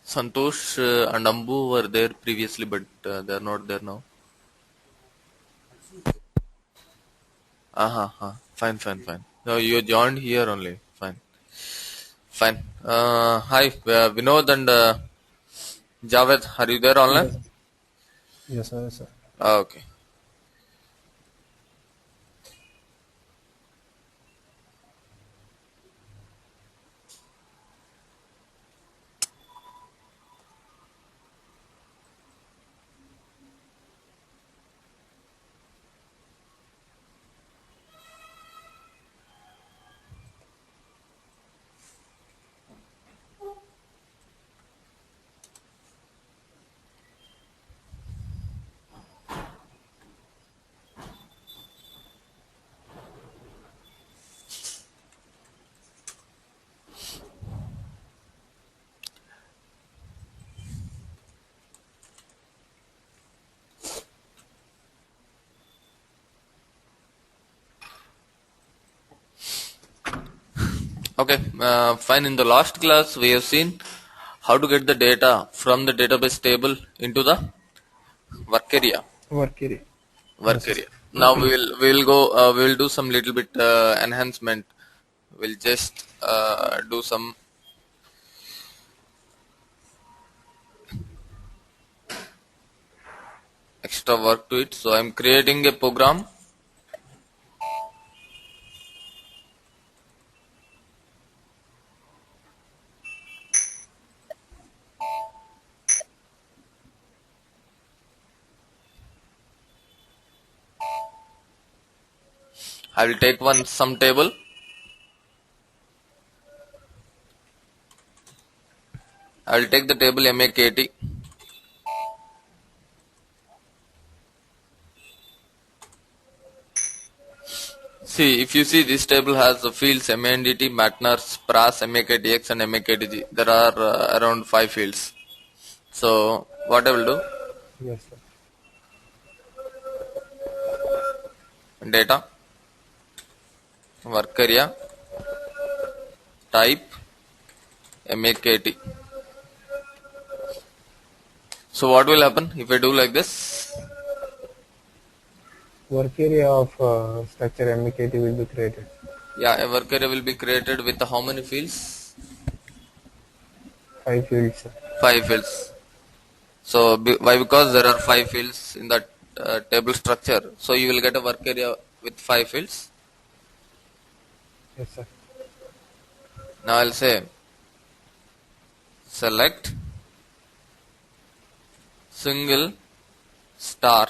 Santosh and Ambu were there previously, but they are not there now. Fine, fine, fine. No, you joined here only. Fine, fine. Hi, Vinod and Javed. Are you there online? Yes, yes, sir, yes, sir. Okay. Okay. Fine. In the last class, we have seen how to get the data from the database table into the work area. Work area. Work Yes, area. Now we'll go. We'll do some little bit enhancement. We'll just do some extra work to it. So I'm creating a program. I will take one some table. I will take the table MAKT. See, if you see this table has the fields MANDT, MATNAR, SPRAS, MAKTX and MAKTG. There are around 5 fields. So what I will do, yes, sir. data, work area, type, MAKT. So what will happen if I do like this? Work area of structure MKT will be created. Yeah, a work area will be created with how many fields? 5 fields, sir. 5 fields. So why? Because there are 5 fields in that table structure. So you will get a work area with 5 fields. Yes, sir. Now I'll say select single star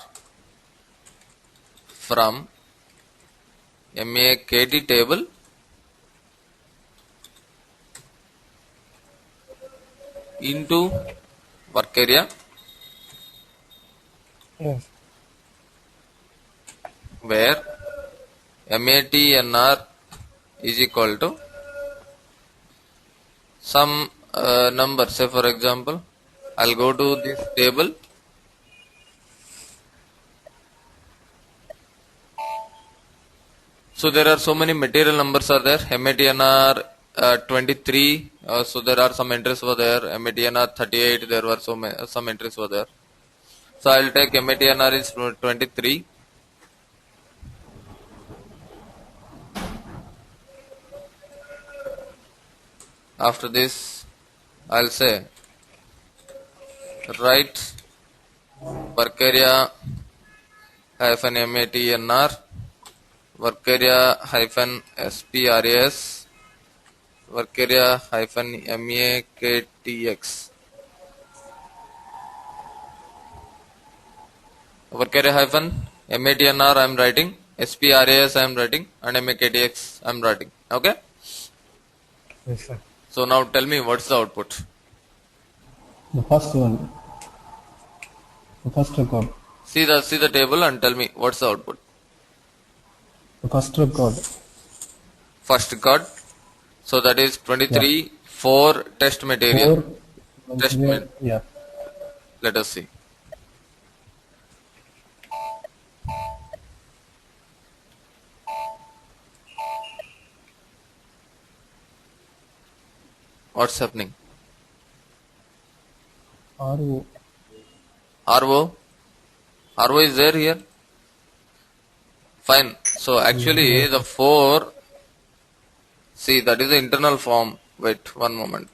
from MAKT table into work area Yes, where MATNR is equal to some number. Say for example, I'll go to this table. So there are so many material numbers are there. MATNR 23. So there are some entries over there. MATNR 38. There were some entries over there. So I'll take MATNR is 23. After this, I'll say write work area hyphen MATNR work area hyphen SPRAS work area hyphen MAKTX work area hyphen MATNR I am writing, SPRAS I am writing, and MAKTX I am writing. Okay. yes, sir. So now tell me what's the output. The first one, the first record, See the table and tell me what's the output. the first record. First record. So that is Yeah, 23 for test material. 4 Test material. Yeah, Let us see. What's happening. RO. RO. RO is there here. Fine. So actually the 4, see that is the internal form. Wait one moment.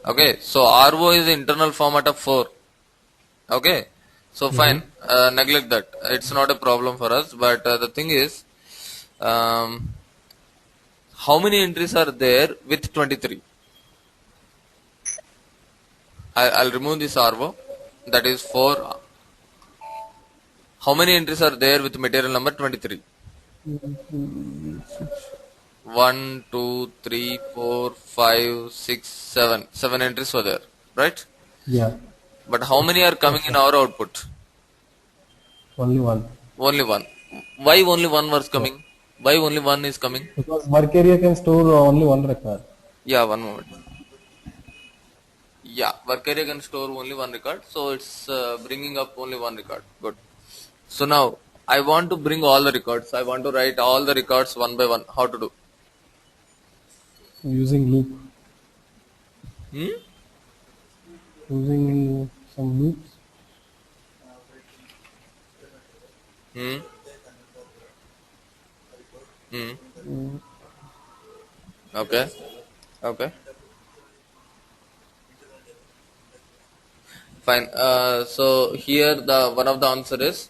Okay, so RO is the internal format of 4. Okay, so fine, neglect that. It's not a problem for us. But the thing is, um, how many entries are there with 23? I'll remove this RO. That is 4. How many entries are there with material number 23? 1, 2, 3, 4, 5, 6, 7. 7 entries were there, right? Yeah. But how many are coming in our output? Only one. Only one. Why only one was Yeah. coming? Why only one is coming? Because work area can store only one record. Yeah, one moment. Yeah, work area can store only one record, so it's bringing up only one record. Good. So now I want to bring all the records. I want to write all the records one by one. How to do? Using loop. Hmm? Using some loops. Hmm? Hmm? Mm, Okay. Okay. Fine. So here the one of the answer is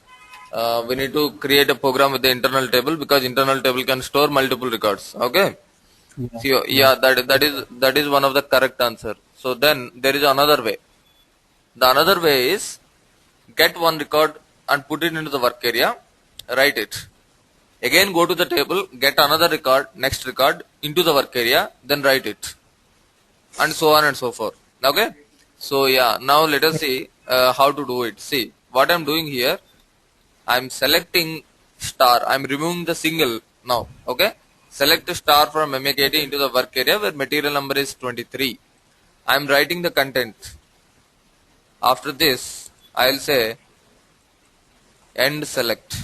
we need to create a program with the internal table because internal table can store multiple records. Okay. yeah. So Yeah. yeah, that is one of the correct answer. So then there is another way. The another way is get one record and put it into the work area, write it. Again go to the table, get another record, next record into the work area, then write it, and so on and so forth. Okay. So yeah, now let us see how to do it. See what I'm doing here. I'm selecting star. I'm removing the single now. Okay. Select a star from MAKT into the work area where material number is 23. I'm writing the content. After this, I'll say end select.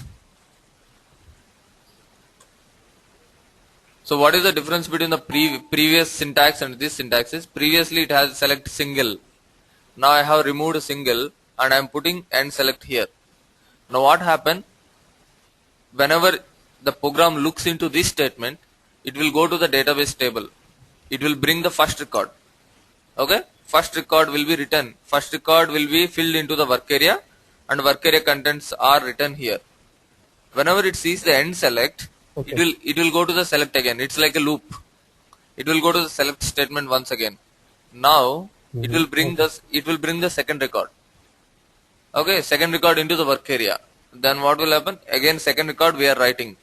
So what is the difference between the previous syntax and this syntax is previously it has select single. Now I have removed a single and I am putting end select here. Now what happened? Whenever the program looks into this statement, it will go to the database table. It will bring the first record. Okay, first record will be written. First record will be filled into the work area, and work area contents are written here. Whenever it sees the end select, it Okay. will it will go to the select again. It's like a loop. It will go to the select statement once again. Now Okay. it will bring the second record. Okay, second record into the work area. Then what will happen? Again second record we are writing.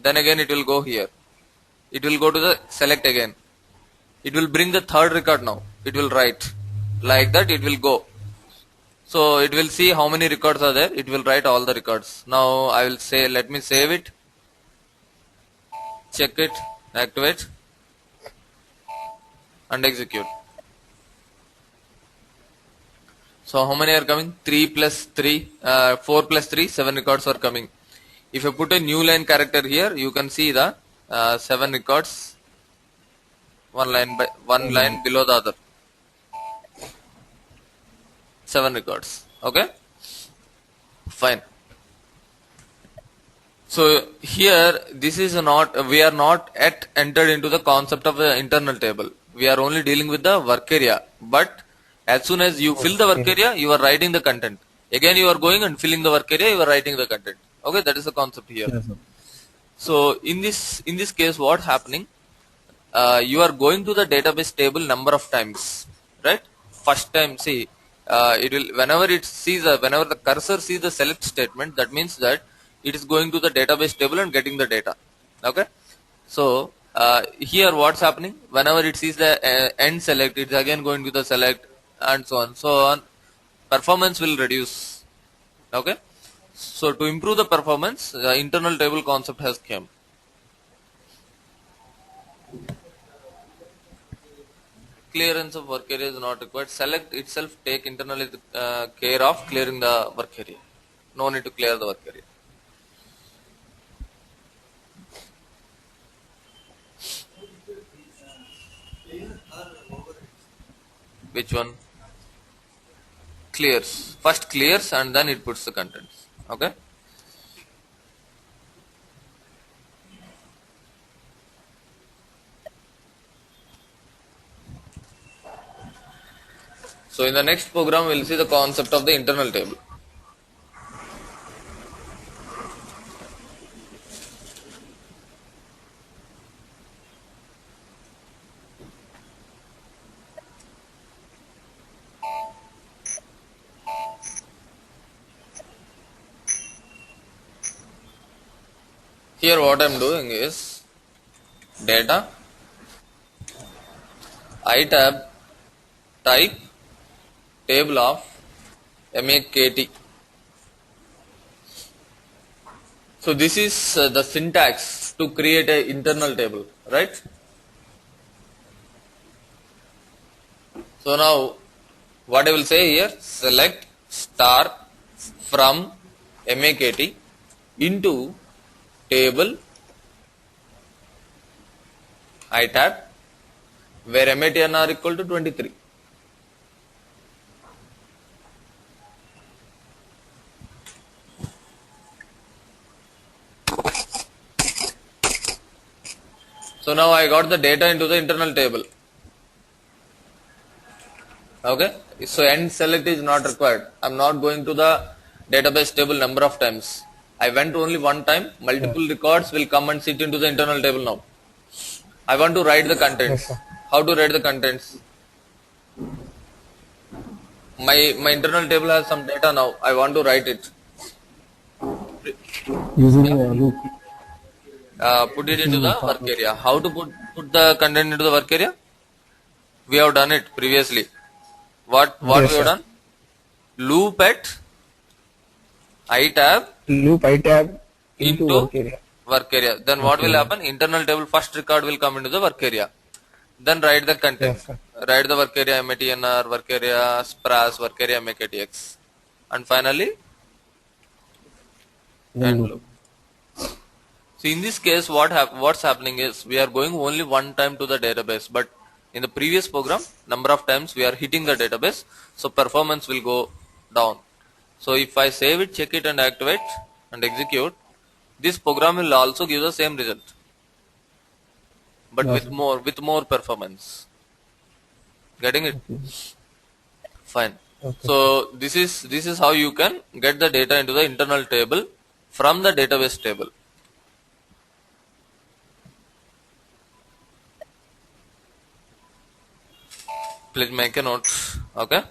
Then again it will go here. It will go to the select again. It will bring the third record now. It will write. Like that it will go. So it will see how many records are there. It will write all the records. Now I will say let me save it. Check it. Activate. And execute. So how many are coming? 3 plus 3, 4 plus 3, 7 records are coming. If you put a new line character here, you can see the 7 records, one Mm, line below the other. 7 records. Okay, fine. So here, this is not, we are not yet entered into the concept of the internal table. We are only dealing with the work area. But as soon as you fill the work okay. area, you are writing the content. Again, you are going and filling the work area, you are writing the content. Okay, that is the concept here. Yes, sir. So in this case, what happening? You are going to the database table number of times, right? First time, see, it will whenever the cursor sees the select statement, that means that it is going to the database table and getting the data. Okay, so here what's happening? Whenever it sees the end select, it's again going to the select and so on. So on, performance will reduce. Okay, so to improve the performance, the internal table concept has come. Clearance of work area is not required. Select itself take internally care of clearing the work area. No need to clear the work area. Which one? Clears. First clears and then it puts the contents. Okay. So in the next program, we'll see the concept of the internal table. Here what I'm doing is data, I tab, type, table of MAKT. So this is the syntax to create an internal table, right? So now what I will say here, select star from MAKT into table I tab where MATN are equal to 23. So now I got the data into the internal table. Okay, so end select is not required. I'm not going to the database table number of times. I went only one time. Multiple records will come and sit into the internal table now. I want to write the contents. Yes, sir. How to write the contents? My internal table has some data now. I want to write it. Using a loop. Put it into the work area. How to put the content into the work area? We have done it previously. What Yes, we sir. have done? Loop at I tab Loop I tab into into work area. work area. Then what will happen? Internal table first record will come into the work area. Then write the content. Yes, sir. Write the work area MATNR, work area SPRAS, work area MAKTX. And finally, Then end loop. loop. So in this case, what's happening is we are going only one time to the database, but in the previous program, number of times we are hitting the database, so performance will go down. So if I save it, check it and activate and execute, this program will also give the same result, but Yes. with more performance. Getting it? Fine. Okay. So this is how you can get the data into the internal table from the database table. Please make a note. Okay.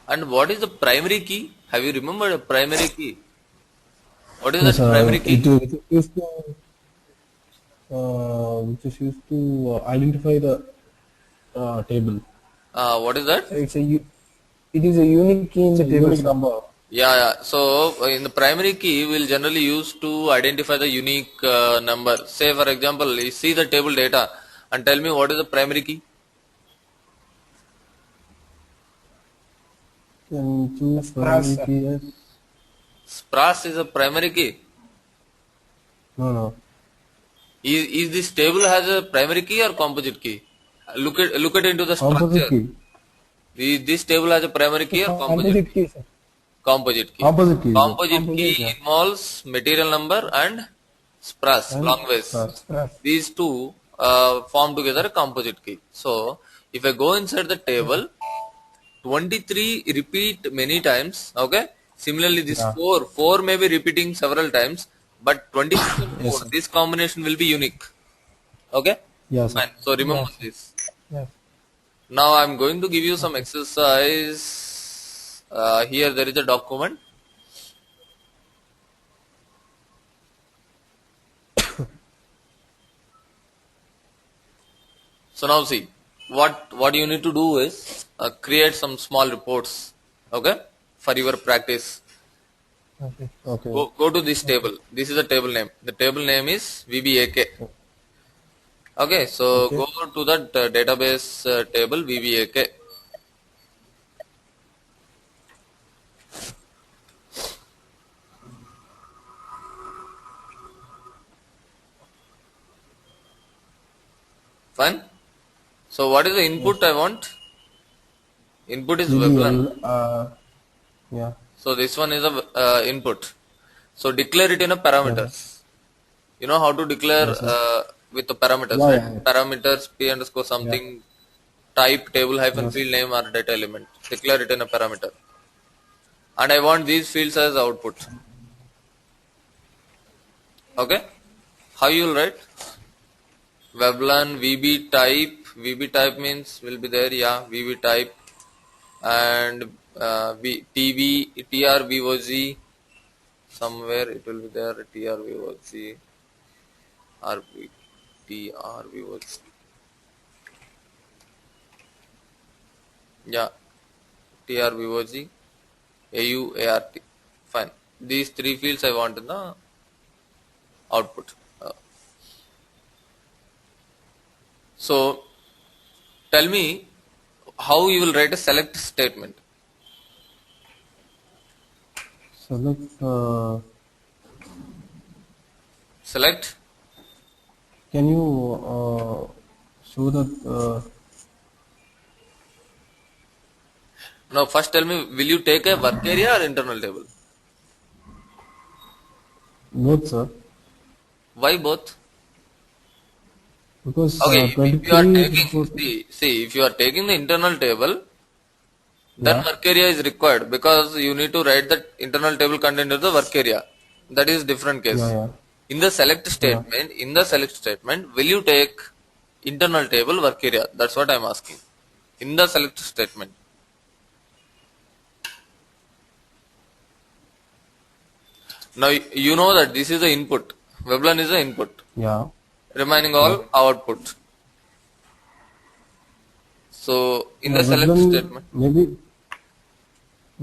And what is the primary key? Have you remembered a primary key? What is Yes, that primary key? it is used to which is used to identify the table. What is that? So it is a unique key in the table. Unique number. Yeah. So in the primary key, we'll generally use to identify the unique number. Say for example, you see the table data and tell me what is the primary key. Can choose Spras, primary sir. key as SPRAS is a primary key. no. Is this table has a primary key or composite key? Look at into the Composite structure. key. This table has a primary key or composite? Composite key, sir. Composite key. Composite key. Composite Composite, key involves material number and SPRAS, long ways. SPRAS. Spras. These two form together a composite key. So if I go inside the table, 23 repeat many times. Okay. Similarly, this Yeah. 4 may be repeating several times, but 26 and 4, this combination will be unique. Okay. Yes. Fine. So remember this. Yes. Now I'm going to give you some exercise. Here there is a document. So now see, what you need to do is create some small reports, okay, for your practice. Okay. Okay. Go to this table. This is the table name. The table name is VBAK. Okay, so Okay. go to that database table VBAK. Fine. So what is the input I want? Input is Weblan. VBL. Yeah. So this one is a input. So declare it in a Yeah. parameters. You know how to declare Yes, sir. with the parameters, Yeah, right? yeah. Parameters p underscore Yeah. something type table hyphen Yes. field name or data element. Declare it in a parameter. And I want these fields as output. Okay. How you will write? Weblan VB type. VB type means will be there. Yeah. VB type and TV TRVOZ somewhere it will be there. TRVOZ RB TRVOZ. Yeah. TRVOZ AUART. Fine. These three fields I want in the output. So tell me how you will write a select statement. Select. Select. Can you show that? Now first tell me, will you take a work area or internal table? Both, sir. Why both? Because Okay, if you are 23 taking, see, if you are taking the internal table, then Yeah. work area is required because you need to write that internal table content of the work area. That is different Yeah. case. Yeah. In the select statement, will you take internal table work area? That's what I'm asking. In the select statement. Now you know that this is the input. Weblan is the input. Yeah. Remaining all output. So in the select statement,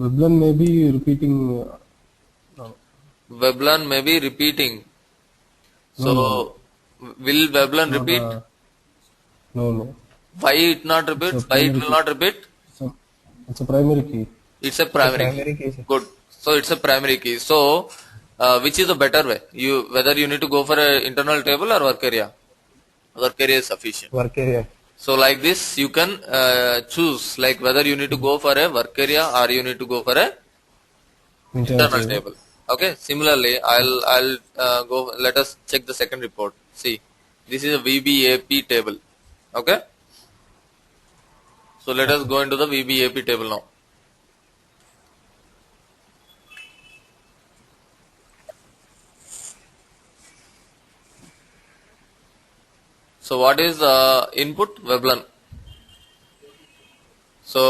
Weblan may be repeating. Weblan may be repeating. No, So no, will Weblan not, repeat? no. Why it not repeat? It's a Why it primary will key. not repeat? It's a primary key. It's a The primary primary key. key, sir. Good. So it's a primary key. So which is the better way? Whether you need to go for a internal table or work area? Work area is sufficient. Work area. So like this you can choose like whether you need to go for a work area or you need to go for a internal table. Okay. Similarly, I'll go. Let us check the second report. See, this is a VBAP table. Okay. So let us go into the VBAP table now. So what is input? Weblan. So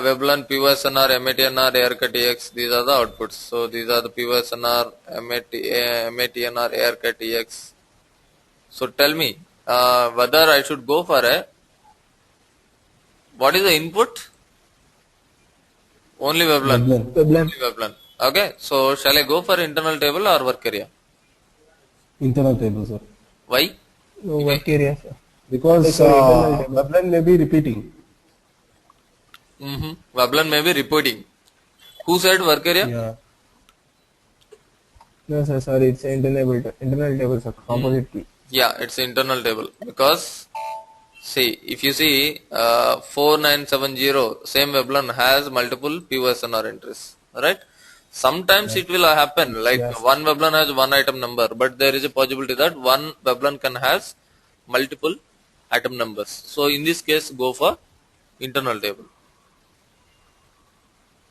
Weblan, POSNR, MATNR, ARCTX, these are the outputs. So these are the POSNR, MATNR, ARCTX. So tell me whether I should go for a, what is the input? Only Weblan. Weblan. Only Weblan. Okay. So shall I go for internal table or work area? Internal table, sir. Why? No work area, sir. Because internal table. Weblan may be repeating. Weblan may be repeating. Who said work area? Yeah. No, sir, sorry, it's internal table, sir. Composite key. Yeah, it's internal table because see, if you see 4970, same Weblan has multiple POSNR entries, right? Sometimes it will happen like Yes. one Weblan has one item number, but there is a possibility that one Weblan can has multiple item numbers. So in this case, go for internal table.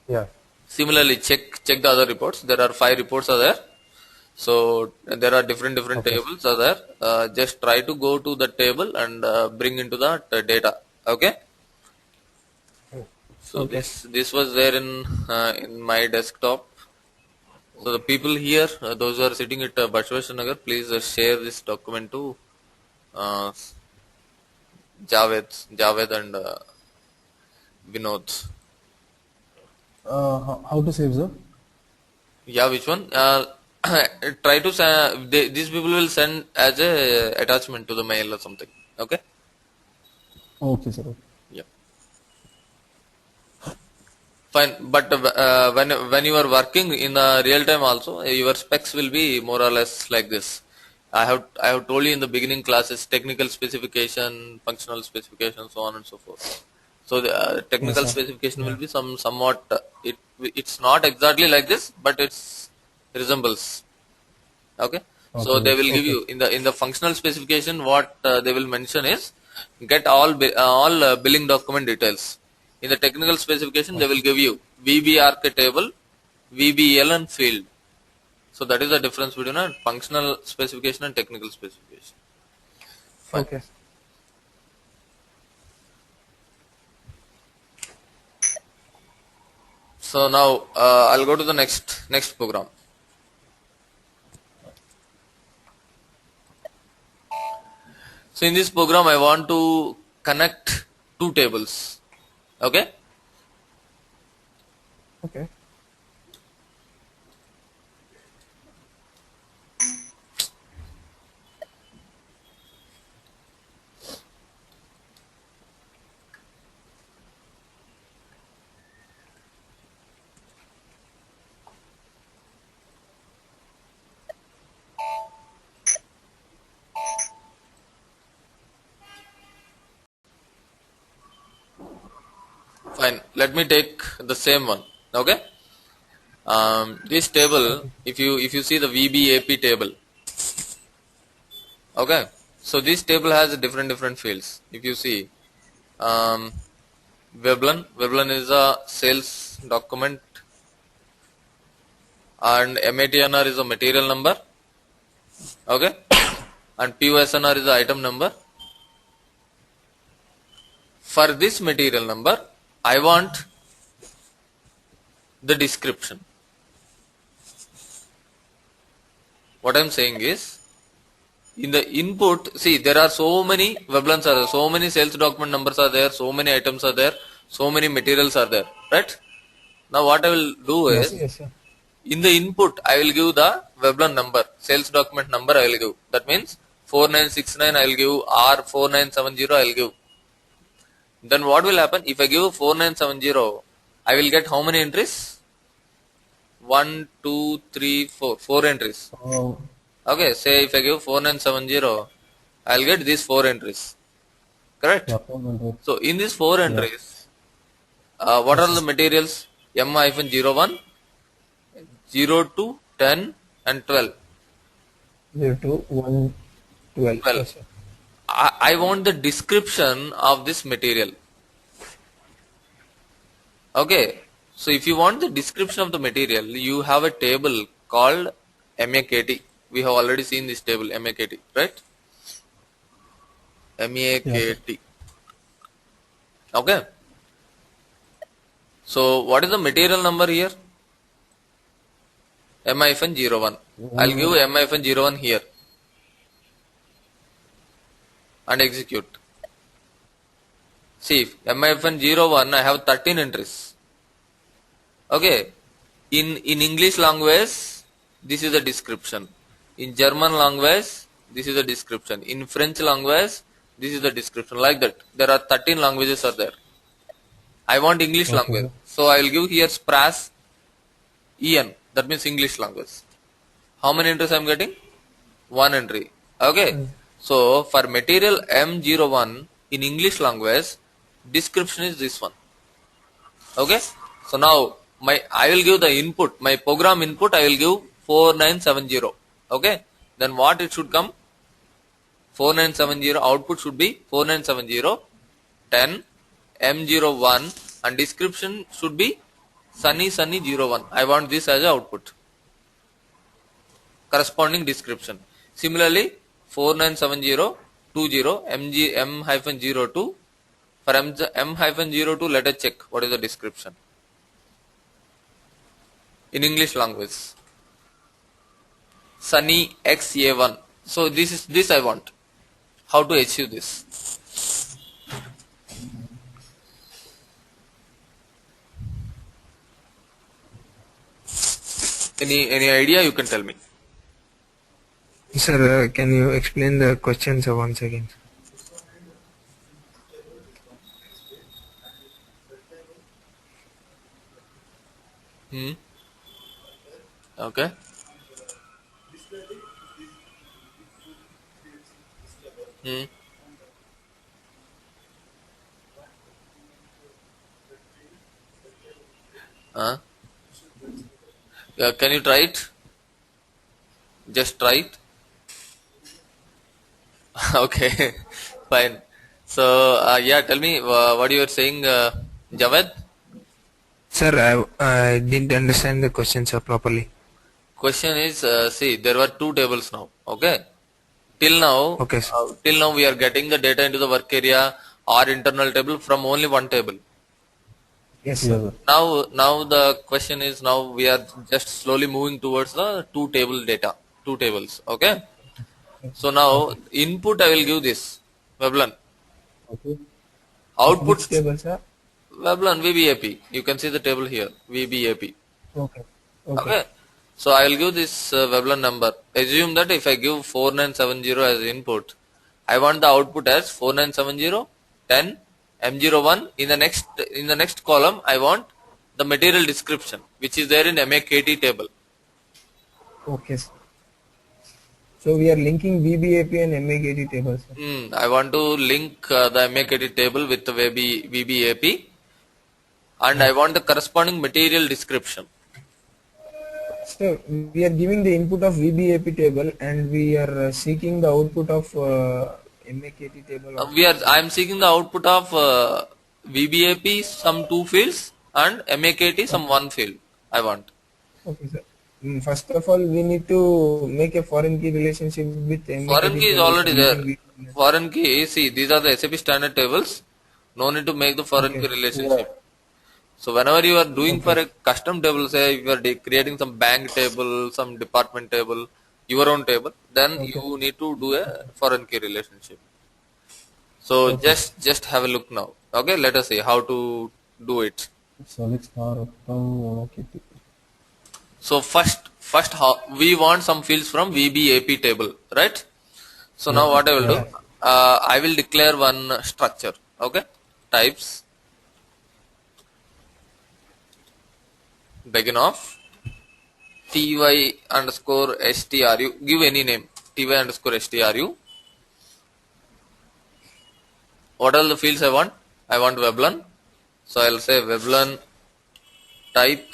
Yeah. Similarly, check the other reports. There are 5 reports are there. So there are different tables are there. Just try to go to the table and bring into the data. Okay. So this was there in my desktop. So the people here, those who are sitting at Bashweshwar Nagar, please share this document to Javed and Vinod. How to save, sir? Yeah, which one? Try to send. These people will send as a attachment to the mail or something. Okay. Okay, sir. Okay. Yeah. Fine. But when you are working in real time also, your specs will be more or less like this. I have told you in the beginning classes technical specification, functional specification, so on and so forth. So the Yes, technical sir. specification will Yeah. be somewhat it's not exactly like this, but it's resembles. Okay, so Okay. they will give Okay. you in the functional specification what they will mention is get all billing document details. In the technical specification they will Okay. give you VBRK table, VBL and field. So that is the difference between a functional specification and technical specification. Fine. Okay. So now I'll go to the next program. So in this program I want to connect two tables. Okay. Okay. Fine. Let me take the same one. Okay. This table, Okay. if you see the VBAP table, okay. So this table has different fields. If you see, um, Veblen is a sales document, and MATNR is a material number, okay, and POSNR is the item number. For this material number, I want the description. What I'm saying is, in the input, see there are so many Weblans are there, so many sales document numbers are there, so many items are there, so many materials are there, right? Now what I will do Yes, is, sir. Yes, sir. in the input I will give the Veblen number, sales document number I will give. That means 4969 I will give or 4970 I will give. Then what will happen if I give 4970? I will get how many entries? 1, 2, 3, 4. 4 entries. Uh, Okay, say if I give 4970, I'll get these 4 entries. Correct? yeah, 400. So in these 4 Yeah. entries, what Yes, are sir. the materials? M-01, 02, 10 and 12. 0 to 112. 12. Yes, sir. I want the description of this material. Okay. So if you want the description of the material, you have a table called MAKT. We have already seen this table, MAKT, right? Yeah, sir. MAKT. Okay. So what is the material number here? M-01. I'll give Uh, M-01 here and execute. See, M-01 I have 13 entries. Okay. In English language, this is the description. In German language, this is the description. In French language, this is the description. Like that. There are 13 languages are there. I want English Okay, language. sir. So I will give here Spras EN. That means English language. How many entries I am getting? One entry. Okay. Mm. So for material M01 in English language, description is this one. Okay. So now I will give the input, my program input I will give 4970. Okay. Then what it should come? 4970 output should be 4970 10 M01 and description should be Sunny 01. I want this as a output. Corresponding description. Similarly 4970 20 M-02. For M-02 let us check what is the description in English language. Sunny XA1. So this I want. How to achieve this? Any idea? You can tell me. Sir, can you explain the questions once again? Hmm. Okay. Hmm. Uh, yeah, can you try it? Just try it. Okay. Fine. So yeah, tell me what you are saying, Javed. Sir, I didn't understand the question, sir, properly. Question is, see, there were two tables now. Okay. Till now, Okay, sir. we are getting the data into the work area or internal table from only one table. Yes, Yes, sir. sir. Now the question is, now we are just slowly moving towards the two table data, two tables. Okay. So now Okay. input I will give this Veblan. Okay. Of which Output table, sir? Veblan VBAP. You can see the table here VBAP. Okay. Okay. Okay. So I will give this Veblan number. Assume that if I give 4970 as input, I want the output as 4970 10 M01. In the next column, I want the material description, which is there in MAKT table. Okay, sir. So we are linking VBAP and MAKT tables, sir. I want to link the MAKT table with the VBAP, and I want the corresponding material description. So we are giving the input of VBAP table and we are seeking the output of MAKT table. I am seeking the output of VBAP some two fields and MAKT some one field. I want. Okay, sir. First of all, we need to make a foreign key relationship with MAKT Foreign key is tables already there. using Foreign key, see, these are the SAP standard tables. No need to make the foreign key relationship. So whenever you are doing for a custom table, say if you are creating some bank table, some department table, your own table, then you need to do a foreign key relationship. So just have a look now. Okay, let us see how to do it. Select star from okay. So first how we want some fields from VBAP table, right? So now what I will do, I will declare one structure. Okay, types begin of ty underscore stru. Give any name ty underscore stru. What are the fields I want? I want Veblan. So I'll say Veblan type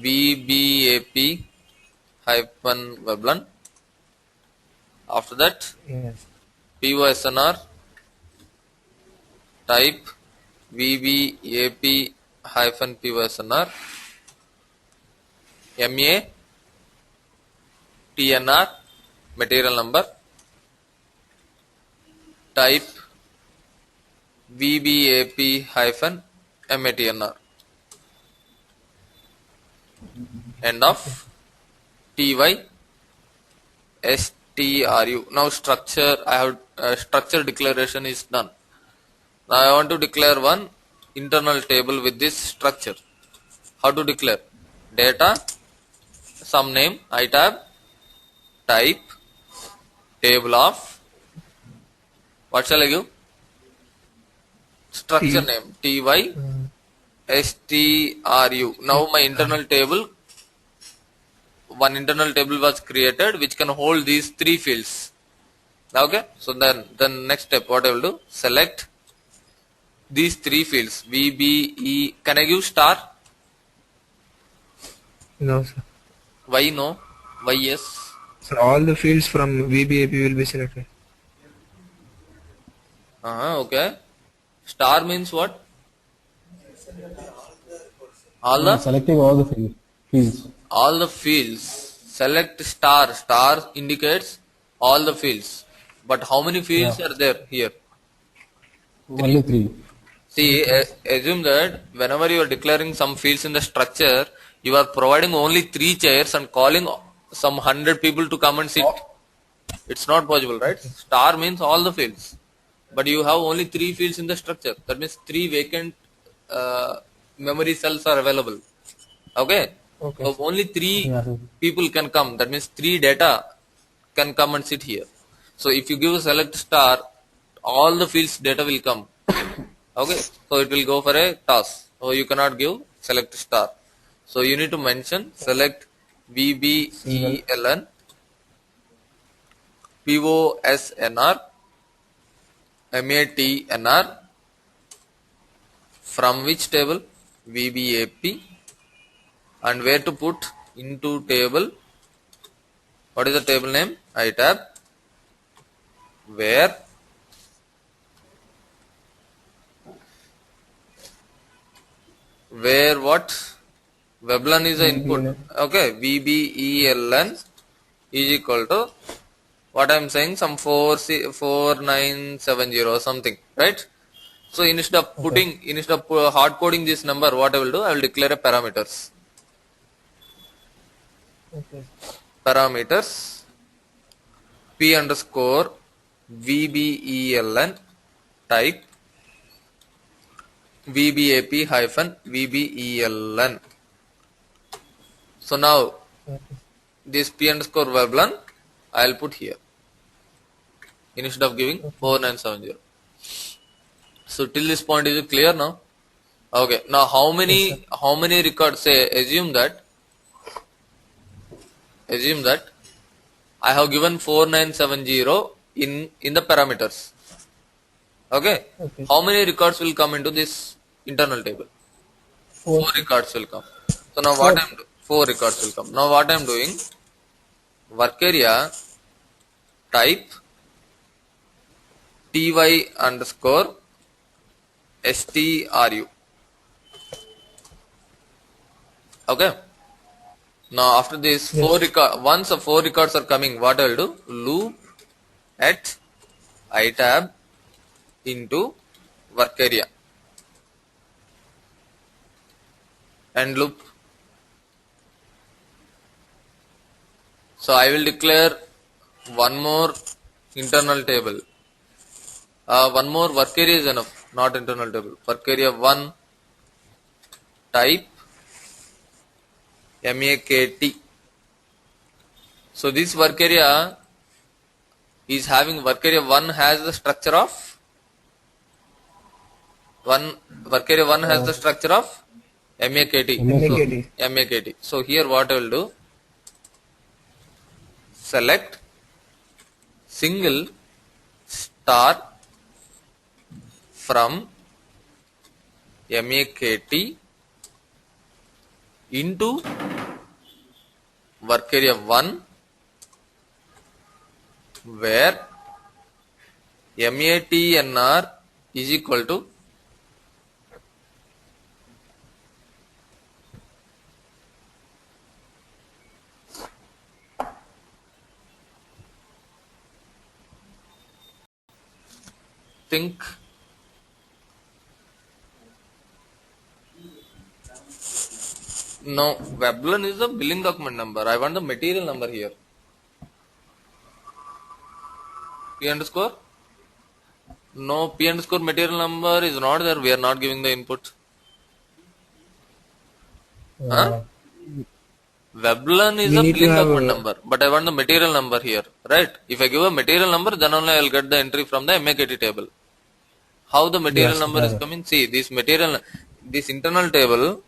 VBAP hyphen Veblan. After that, Yes. POSNR type VBAP hyphen POSNR MA TNR material number type VBAP hyphen MATNR end of TY STRU. Now structure, I have structure declaration is done. Now I want to declare one internal table with this structure. How to declare? Data, some name, itab, type, table of, what shall I give? Structure name, TY STRU. Now my internal table, one internal table was created which can hold these three fields. Okay, so then next step, what I will do? Select these three fields VBE. Can I give star? No, sir. Why no? Why yes? So all the fields from VBAP will be selected. Okay. Star means what? All the Selecting all the fields. all the fields. Select star. Star indicates all the fields. But how many fields are there here? Only 3. See, assume that whenever you are declaring some fields in the structure, you are providing only 3 chairs and calling some 100 people to come and sit. It's not possible, right? Star means all the fields. But you have only 3 fields in the structure. That means 3 vacant memory cells are available. Okay? Okay. So only three Yeah, sir. people can come. That means three data can come and sit here. So if you give a select star, all the fields data will come. Okay, so it will go for a task. So you cannot give select star. So you need to mention select Single. VBELN POSNR MATNR from which table VBAP and where to put into table. What is the table name? ITab. Where what? Veblen is the input. VBLN. Okay, VBELN is equal to what I am saying, some 4970 or something, right? So Okay. instead of hard coding this number, what I will do, I will declare a parameters. Okay. Parameters P underscore VBELN type VBAP hyphen VBELN. So now Okay. this P underscore Veblen I will put here instead of giving Okay. 4970. So till this point is it clear now? Okay. Now Yes, sir. how many records, say assume that I have given 4970 in the parameters. Okay. Okay. How many records will come into this internal table? Four. Four records will come. So now Four. four records will come. Now what I am doing, work area type ty underscore stru. Okay. Now after this Yes. once the four records are coming, what I will do, loop at itab into work area and loop. So I will declare one more internal table. One more work area is enough, not internal table. Work area 1 type MAKT. So this work area is having work area 1 has the structure of one work area 1 has the structure of MAKT. So MAKT. MAKT. MAKT. So here what I will do, select single star from MAKT into work area 1 where MATNR is equal to think no, Veblen is the billing document number. I want the material number here. P underscore? No, P underscore material number is not there. We are not giving the input. Huh? Uh, Veblen is We a need to billing have document a, number, but I want the material number here, right? If I give a material number, then only I will get the entry from the MAKT table. How the material yes, number is yeah, coming? See, this internal table,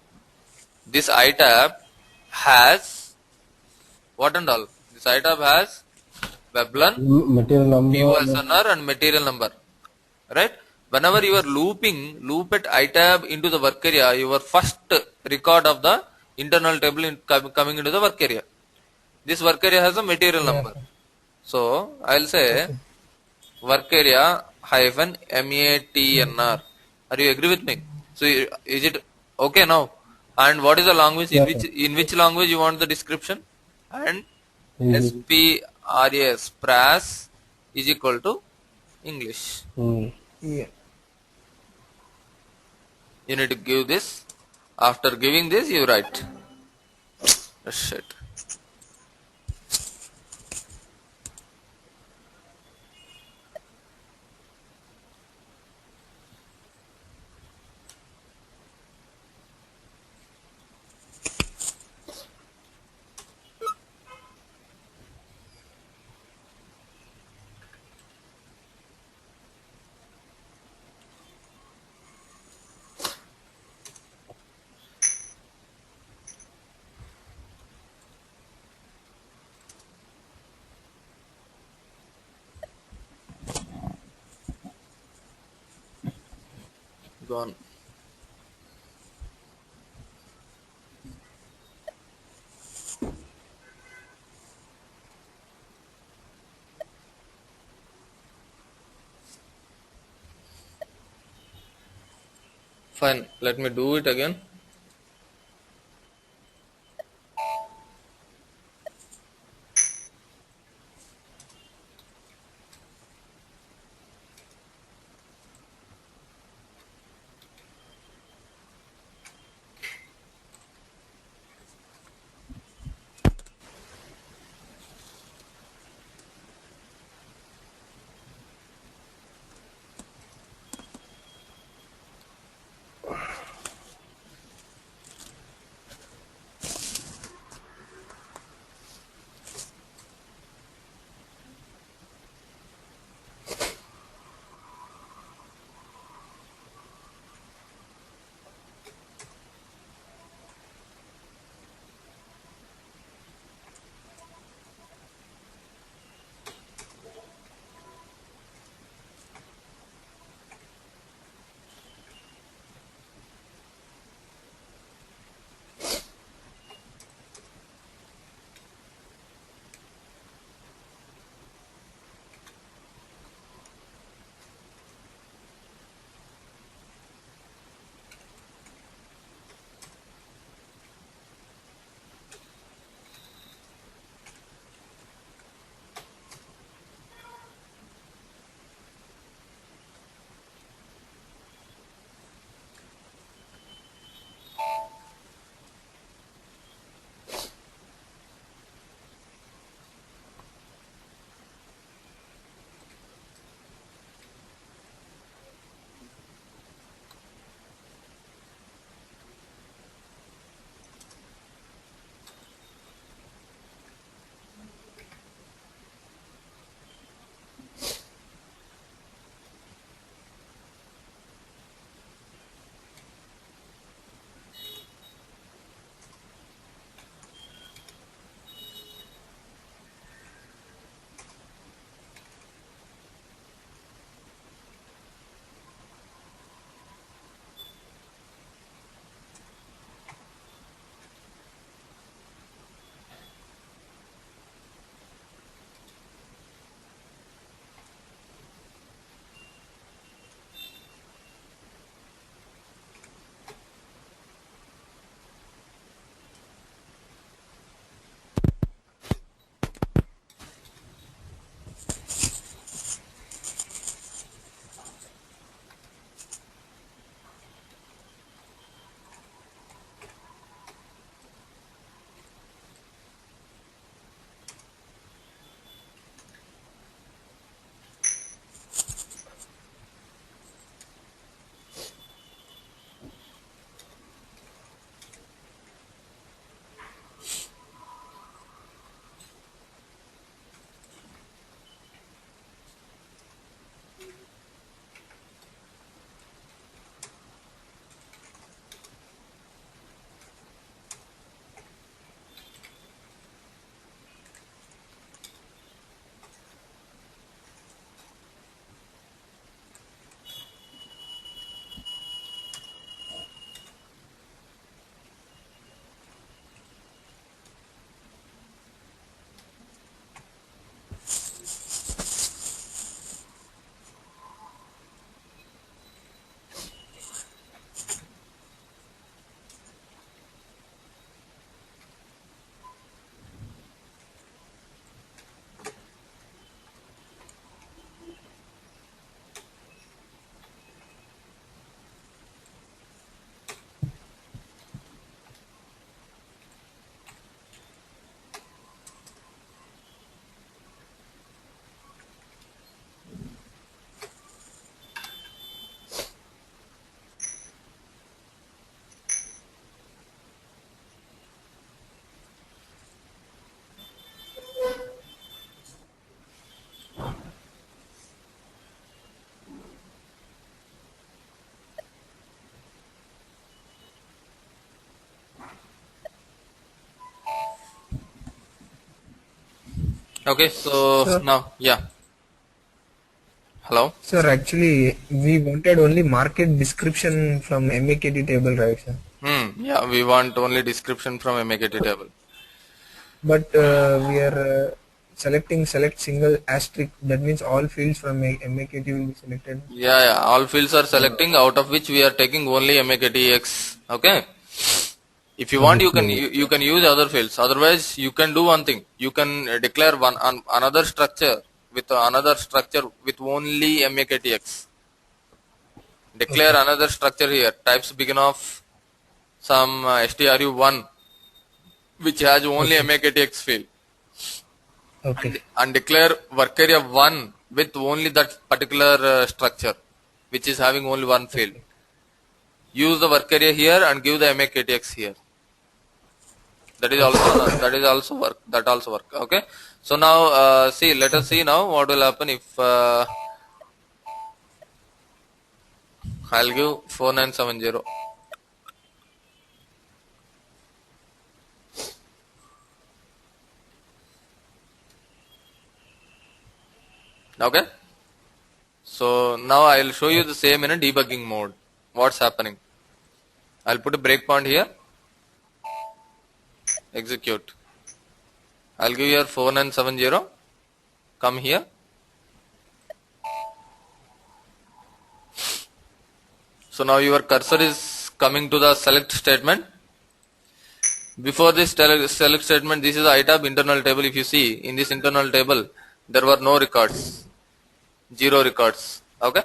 this itab has what and all? This itab has Veblen, material number. POSNR and material number, right? Whenever you are loop at itab into the work area, your first record of the internal table coming into the work area. This work area has a material yes, number. sir. So I'll say Okay. work area hyphen MATNR. Are you agree with me? So is it okay now? And what is the language Yeah, sir. in which language you want the description? And Mhm. SPRAS pras is equal to English. Mm. Yeah. You need to give this. After giving this, you write. Shit. gone. Fine, let me do it again. Okay, so Sir, now, yeah. Hello? Sir, actually, we wanted only market description from MAKT table, right, sir? Yeah, we want only description from MAKT table. But we are selecting select single asterisk. That means all fields from MAKT will be selected. Yeah, all fields are selecting, out of which we are taking only MAKTX. Okay. If you want, you can use other fields. Otherwise, you can do one thing. You can declare another structure with only MAKTX. Declare another structure here. Types begin of some stru1, which has only MAKTX field, Okay. and declare work area 1 with only that particular structure, which is having only one field. Use the work area here and give the MAKTX here. That is also work. That also work. Okay. So now let us see now what will happen if I'll give 4970. Okay. So now I'll show you the same in a debugging mode. What's happening? I'll put a breakpoint here. Execute. I'll give here 4970. Come here. So now your cursor is coming to the select statement. Before this select statement, this is the ITAB internal table. If you see in this internal table, there were no records, 0 records. Okay.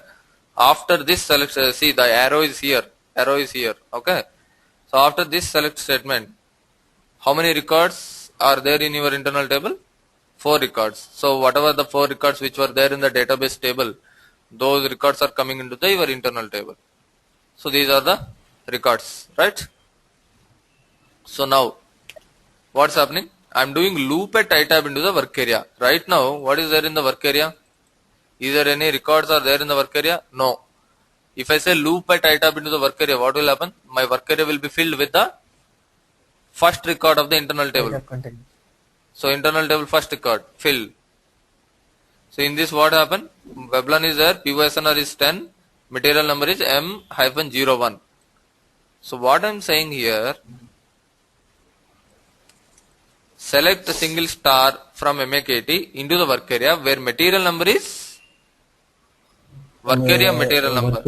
After this select, see the arrow is here. Arrow is here. Okay. So after this select statement, how many records are there in your internal table? 4 records. So whatever the 4 records which were there in the database table, those records are coming into your internal table. So these are the records, right? So now, what's happening? I'm doing loop at ITAB into the work area. Right now, what is there in the work area? Is there any records are there in the work area? No. If I say loop at ITAB into the work area, what will happen? My work area will be filled with the first record of the internal table. So internal table first record, fill. So in this what happened? Veblan is there, PYSNR is 10, material number is M-01. So what I'm saying here, select a single star from MAKT into the work area where material number is work area material number.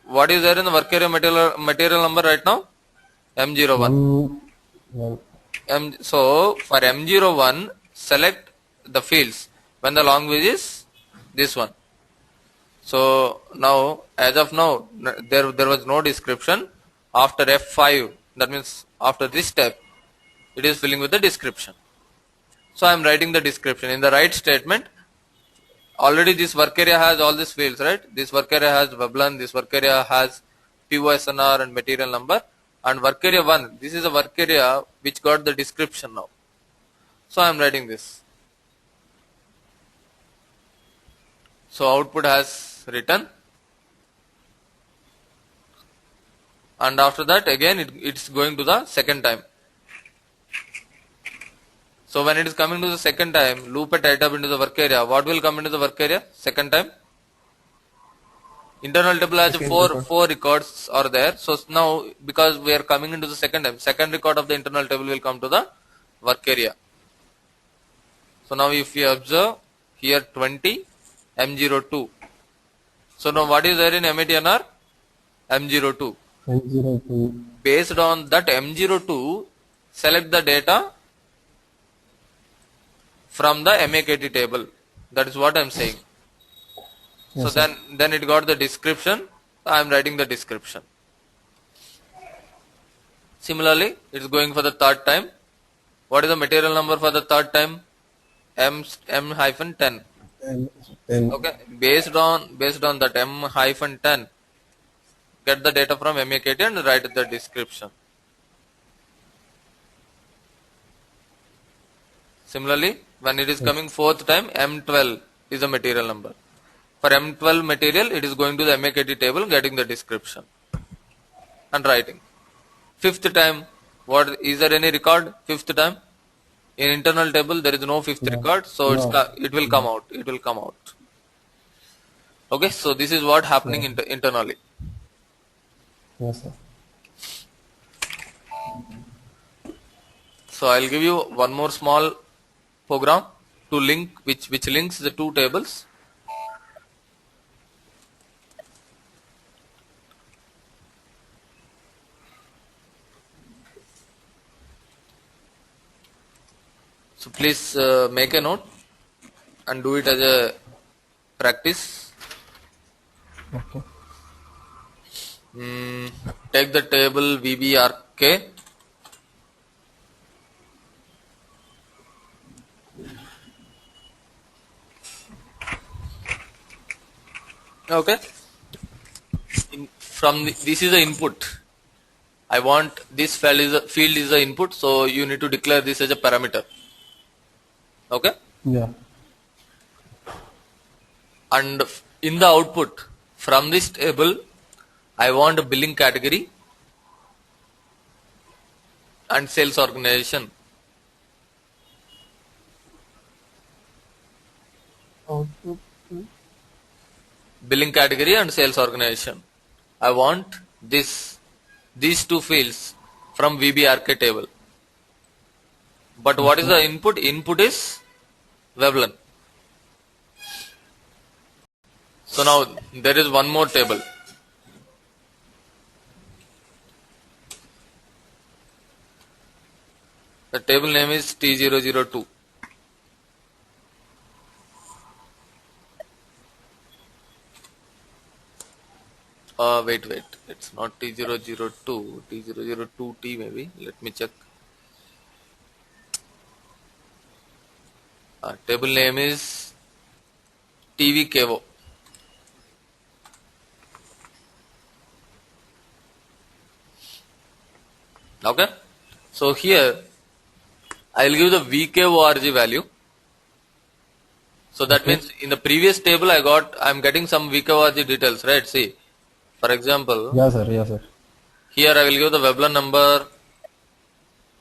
What is there in the work area material number right now? M01. So for M01, select the fields when the language is this one. So now, as of now, there was no description. After F5, that means after this step, it is filling with the description. So I am writing the description in the right statement. Already this work area has all these fields, right? This work area has Veblan, this work area has PYSNR and material number, and work area 1. This is a work area which got the description now. So I am writing this. So output has written, and after that again it's going to the second time. So when it is coming to the second time, loop at ITAB into the work area, what will come into the work area second time? Internal table has four records are there. So now because we are coming into the second time, second record of the internal table will come to the work area. So now if you observe here 20 M02. So now what is there in MATNR? M02. M02. Based on that M02, select the data from the MAKT table. That is what I am saying. Yes, so then it got the description. I am writing the description. Similarly, it is going for the third time. What is the material number for the third time? M-10. Okay. Based on that M-10, get the data from MAKT and write the description. Similarly, when it is coming fourth time, M12 is the material number. For M12 material, it is going to the MAKT table, getting the description and writing. Fifth time, what is there any record? Fifth time, in internal table there is no fifth record, so it will come out. It will come out. Okay, so this is what happening internally. Yes, sir. So I'll give you one more small program to link which links the two tables. So please make a note and do it as a practice. Okay. Take the table VBRK. Okay. This is the input. I want this field is the input, so you need to declare this as a parameter. Okay. Yeah. And in the output from this table, I want a billing category and sales organization. Output. Billing category and sales organization. I want these two fields from VBRK table. But what is the input? Input is Veblen. So now there is one more table. The table name is T002. Wait. It's not T002. T002T maybe. Let me check. Table name is TVKO. Okay. So here I'll give the VKORG value. So that means in the previous table I'm getting some VKORG details, right? See, for example, Yeah, sir. Yeah, sir. here I will give the Veblen number.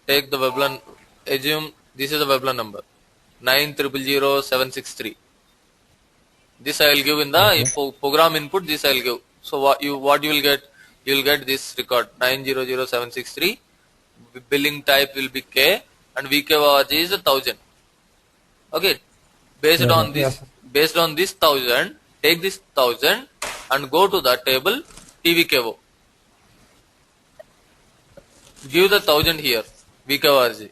Take the Veblen. Assume this is the Veblen number 9000763. This I will give in the program input. This I will give. So what you will get? You will get this record 9000763. Billing type will be K and VKORG is 1000. Okay. Based Yeah, on sir. this, based on this 1000, take this 1000 and go to the table TVKO. Give the 1000 here, VKORG.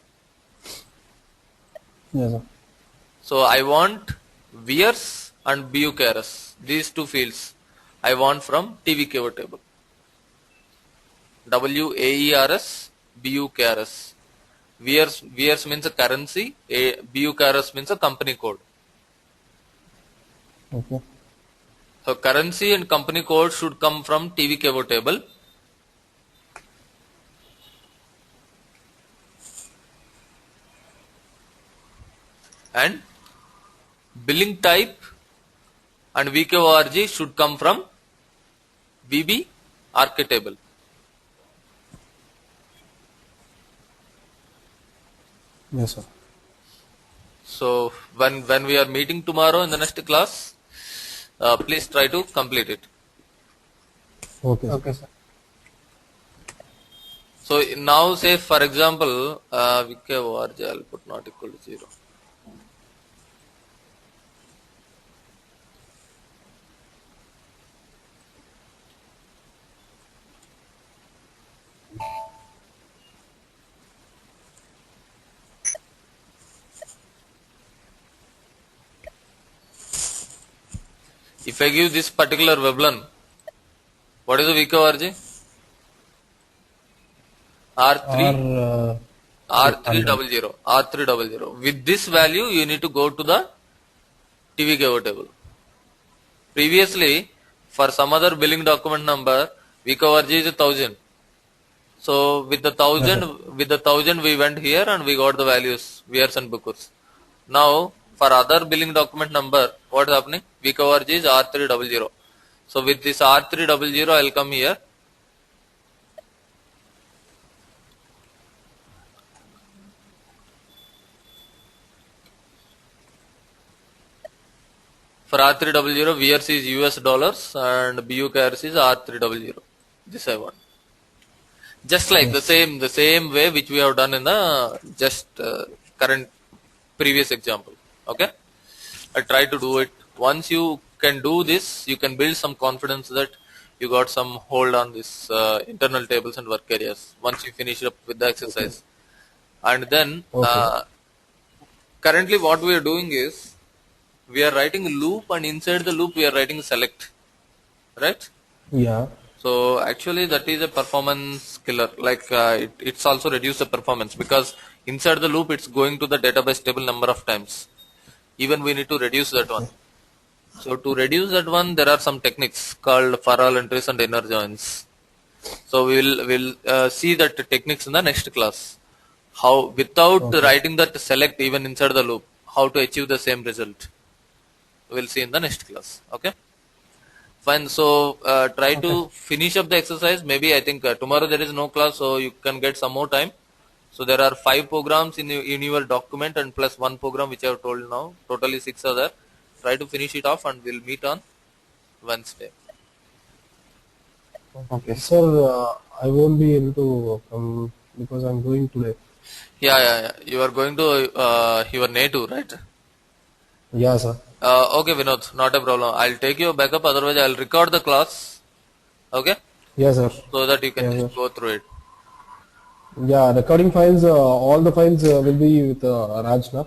Yes, sir. So I want VRS and BUKRS. These two fields I want from TVKO table. WAERS, BUKRS. VRS means a currency, BUKRS means a company code. Okay. So currency and company code should come from TVKO table. And billing type and VKORG should come from VBRK table. Yes, sir. So when we are meeting tomorrow in the next class, please try to complete it. Okay. Okay, sir. So now say for example, VKORG I'll put not equal to 0. If I give this particular Veblen, what is the VKORG? R3 R300 R300. With this value, you need to go to the TVKO table. Previously, for some other billing document number, VKORG is 1000. So with the 1000 we went here and we got the values VRs and Bookers. Now for other billing document number, what is happening? VKORG is R300. So with this R300, I'll come here. For For R300, VRC is US dollars and BUKRC is R300. This I want. Just like the same way which we have done in the just current previous example. Okay. I try to do it. Once you can do this, you can build some confidence that you got some hold on this internal tables and work areas. Once you finish up with the exercise, and then currently what we are doing is we are writing a loop, and inside the loop we are writing select, right? Yeah. So actually that is a performance killer. Like it's also reduce the performance because inside the loop it's going to the database table number of times. Even we need to reduce that one. So to reduce that one, there are some techniques called for all entries and inner joins. So we'll see that techniques in the next class. How without writing that select even inside the loop, how to achieve the same result. We'll see in the next class. Okay. Fine. So try to finish up the exercise. Maybe I think tomorrow there is no class, so you can get some more time. So there are 5 programs in your document and plus 1 program which I have told now. Totally 6 are there. Try to finish it off and we'll meet on Wednesday. Okay. Sir, I won't be able to come because I'm going today. Yeah. You are going to your native, right? Yeah, sir. Okay, Vinod, not a problem. I'll take your backup. Otherwise, I'll record the class. Okay, Yes, sir. so that you can Yeah, just go through it. Yeah, recording files, all the files will be with Raj, na?